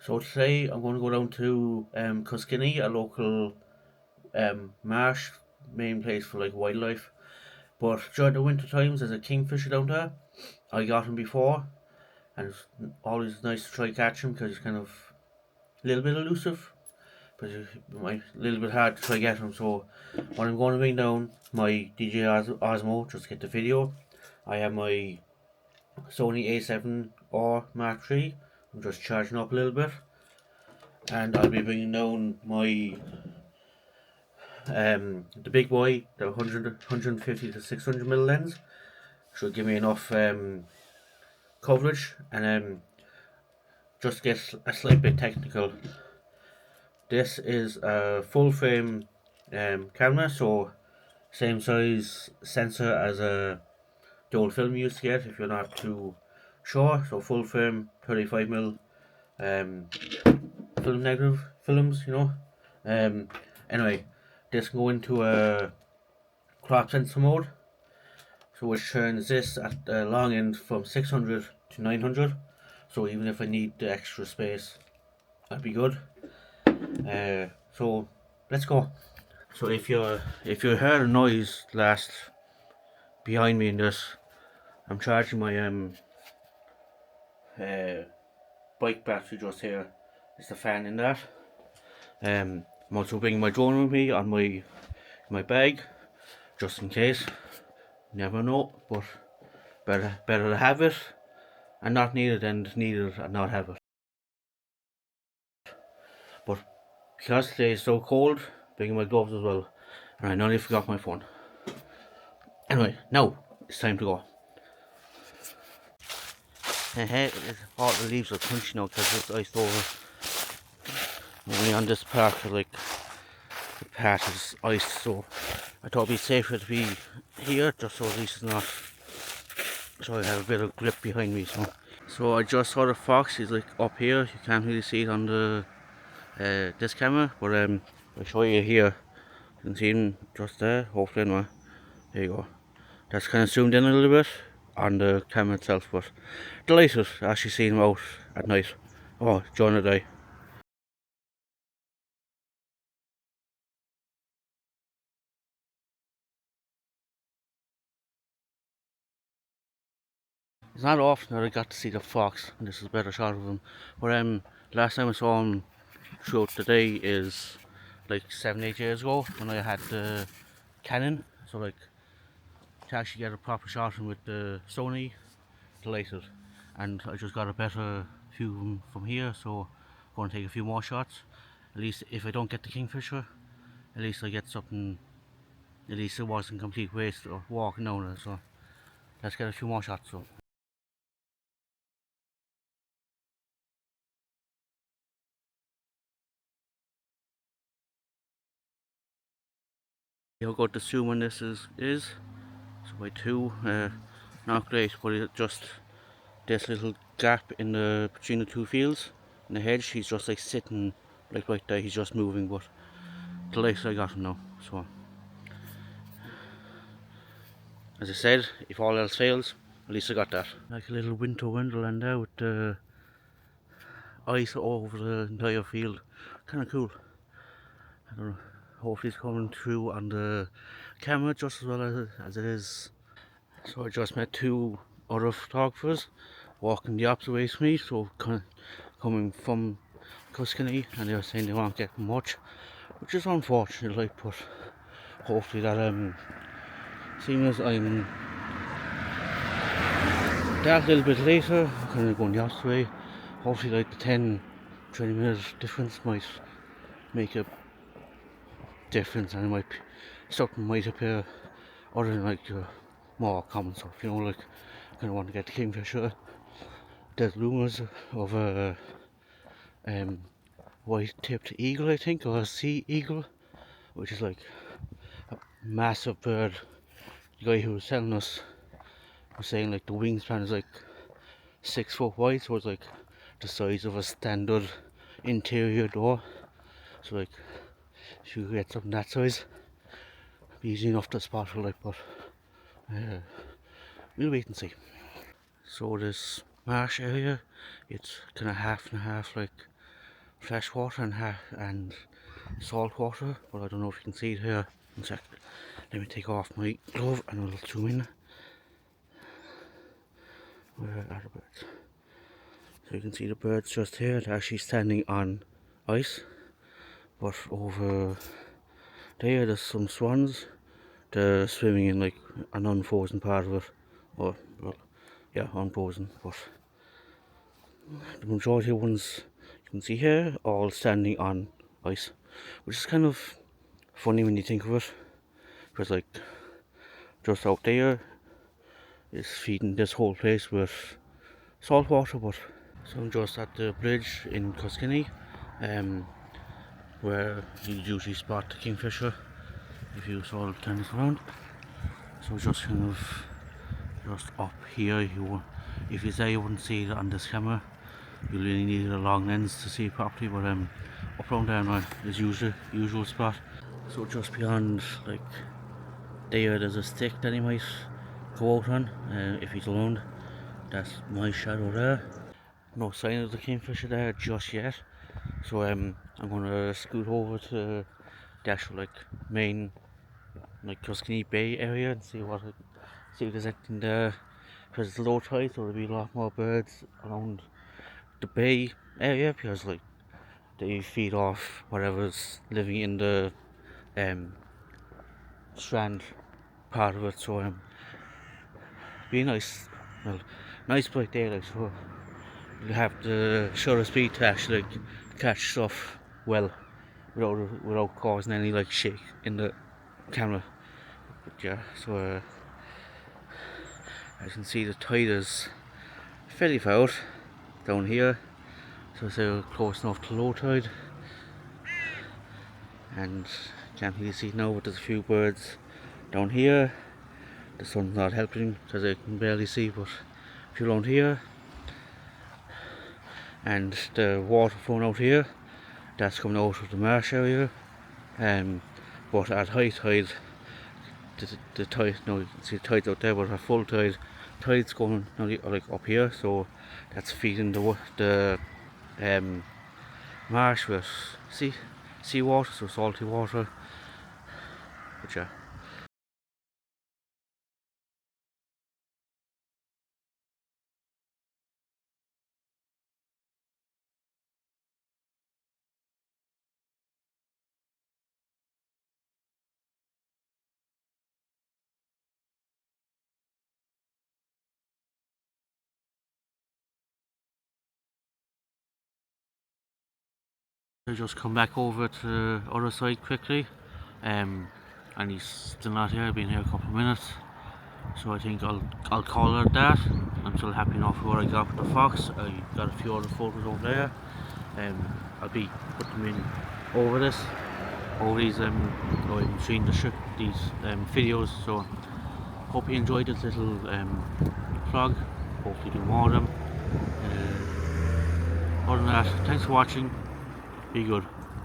So today I'm going to go down to Cuskinny, a local marsh, main place for like wildlife. But during the winter times, there's a kingfisher down there. I got him before, and it's always nice to try catch him because he's kind of a little bit elusive, but it's a little bit hard to try get him. So what I'm going to bring down my DJ Osmo just to get the video. I have my Sony A7 or Mark III. I'm just charging up a little bit, and I'll be bringing down my the big boy, the 150 to 600 mil lens should give me enough coverage, and just to get a slight bit technical, this is a full frame camera, so same size sensor as the old film you used to get if you're not too sure. So full frame 35 mil um, film negative films, you know. Um, anyway, this can go into a crop sensor mode, so which turns this at the long end from 600 to 900. So even if I need the extra space, that'd be good. So let's go. So if you heard a noise last behind me in this, I'm charging my uh, bike battery just here. It's the fan in that. I'm also bringing my drone with me on my bag, just in case. Never know, but better to have it and not need it than need it and not have it. But because today is so cold, bringing my gloves as well, and I nearly forgot my phone. Anyway, now it's time to go. All the leaves are crunchy now because it's iced over. Only on this part, like the part is iced, so I thought it'd be safer to be here, just so at least it's not. So I have a bit of grip behind me. So I just saw the fox. He's like up here. You can't really see it on the this camera, but I'll show you here. You can see him just there. Hopefully, anyway. There you go. That's kind of zoomed in a little bit on the camera itself, but delighted actually seeing him out at night. Oh, during the day. It's not often that I got to see the fox, and this is a better shot of him. But last time I saw him throughout the day is like 7, 8 years ago when I had the Canon. So like to actually get a proper shot of him with the Sony, delighted. And I just got a better view from here, so I'm going to take a few more shots. At least if I don't get the Kingfisher, at least I get something. At least it wasn't complete waste of walking down it. So let's get a few more shots. So. How good the zoom on this is. So by 2, not great, but it just this little gap in the between the two fields in the hedge. He's just like sitting like right there. He's just moving, but delighted I got him now. So as I said, if all else fails, at least I got that. Like a little winter wonderland there with the ice over the entire field. Kind of cool. I don't know. Hopefully it's coming through on the camera just as well as it is. So I just met two other photographers walking the opposite way to me, so coming from Cuskinny, and they were saying they won't get much, which is unfortunate, like, but hopefully that seeing as I'm that little bit later, I'm kind of going the opposite way. Hopefully like the 10-20 minutes difference might make a difference, and it might something might appear other than like more common stuff, you know, like I kind of want to get the Kingfisher. There's rumours of a white-tipped eagle, I think, or a sea eagle, which is like a massive bird. The guy who was selling us was saying like the wingspan is like 6 foot wide, so it's like the size of a standard interior door. So like if you get something that size, it'd be easy enough to spot it, like, but we'll wait and see. So this marsh area, it's kind of half and half, like fresh water and salt water, but I don't know if you can see it here. In fact, let me take off my glove and I'll zoom in. Where are the birds? So you can see the birds just here. They're actually standing on ice, but over there there's some swans. They're swimming in like an unfrozen part of it, or well, yeah, unfrozen, but the majority of ones you can see here all standing on ice, which is kind of funny when you think of it, because like just out there is feeding this whole place with salt water. But so I'm just at the bridge in Cuskinny, where you usually spot the kingfisher if you saw turn this around. So just kind of just up here. If you say you wouldn't see it on this camera, you really need a long lens to see it properly. But up around there now is usual spot. So just beyond like there's a stick that he might go out on if he's alone. That's my shadow there. No sign of the kingfisher there just yet. So I'm gonna scoot over to the actual like main like Cuskinny Bay area and see if there's anything there, because it's low tide, so there'll be a lot more birds around the bay area, because like they feed off whatever's living in the strand part of it. So be nice, well, nice bright daylight, so you have the shutter speed to actually like, catch stuff well without causing any like shake in the camera. But yeah, so as you can see, the tide is fairly far out down here, so it's close enough to low tide, and can't really see now, but there's a few birds down here. The sun's not helping because I can barely see, but a few around here, and the water flowing out here, that's coming out of the marsh area. But at high tide, the tide, no, you can see the tide's out there, but at full tide, tide's going like up here, so that's feeding the marsh with sea water, so salty water. But yeah. I just come back over to the other side quickly, and he's still not here. Been here a couple of minutes, so I think I'll call it that. I'm still happy enough with what I got with the fox. I got a few other photos over there. I'll be putting them in over these in between these videos. So hope you enjoyed this little vlog. Hopefully do more of them. Other than that, thanks for watching. Be good.